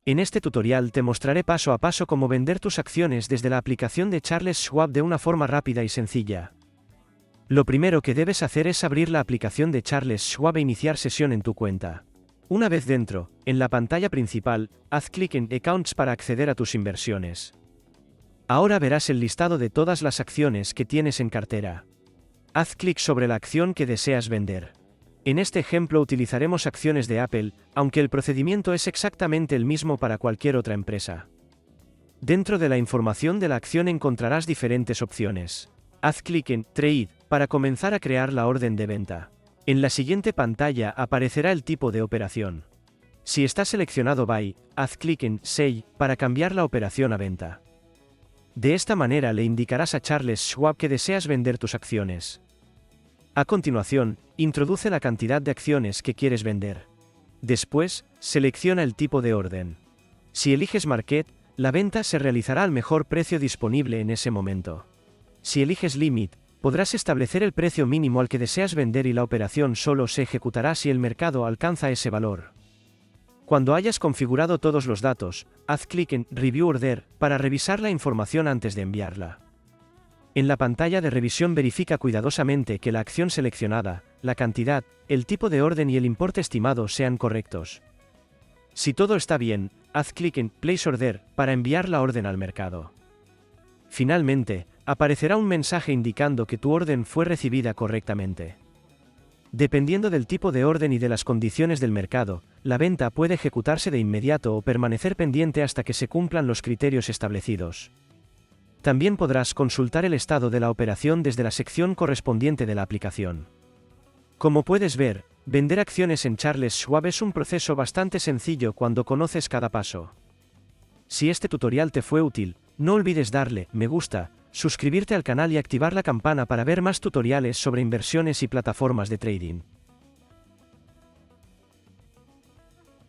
En este tutorial te mostraré paso a paso cómo vender tus acciones desde la aplicación de Charles Schwab de una forma rápida y sencilla. Lo primero que debes hacer es abrir la aplicación de Charles Schwab e iniciar sesión en tu cuenta. Una vez dentro, en la pantalla principal, haz clic en Accounts para acceder a tus inversiones. Ahora verás el listado de todas las acciones que tienes en cartera. Haz clic sobre la acción que deseas vender. En este ejemplo utilizaremos acciones de Apple, aunque el procedimiento es exactamente el mismo para cualquier otra empresa. Dentro de la información de la acción encontrarás diferentes opciones. Haz clic en Trade para comenzar a crear la orden de venta. En la siguiente pantalla aparecerá el tipo de operación. Si está seleccionado Buy, haz clic en Sell para cambiar la operación a venta. De esta manera le indicarás a Charles Schwab que deseas vender tus acciones. A continuación, introduce la cantidad de acciones que quieres vender. Después, selecciona el tipo de orden. Si eliges Market, la venta se realizará al mejor precio disponible en ese momento. Si eliges Limit, podrás establecer el precio mínimo al que deseas vender y la operación solo se ejecutará si el mercado alcanza ese valor. Cuando hayas configurado todos los datos, haz clic en Review Order para revisar la información antes de enviarla. En la pantalla de revisión verifica cuidadosamente que la acción seleccionada, la cantidad, el tipo de orden y el importe estimado sean correctos. Si todo está bien, haz clic en Place Order para enviar la orden al mercado. Finalmente, aparecerá un mensaje indicando que tu orden fue recibida correctamente. Dependiendo del tipo de orden y de las condiciones del mercado, la venta puede ejecutarse de inmediato o permanecer pendiente hasta que se cumplan los criterios establecidos. También podrás consultar el estado de la operación desde la sección correspondiente de la aplicación. Como puedes ver, vender acciones en Charles Schwab es un proceso bastante sencillo cuando conoces cada paso. Si este tutorial te fue útil, no olvides darle me gusta, suscribirte al canal y activar la campana para ver más tutoriales sobre inversiones y plataformas de trading.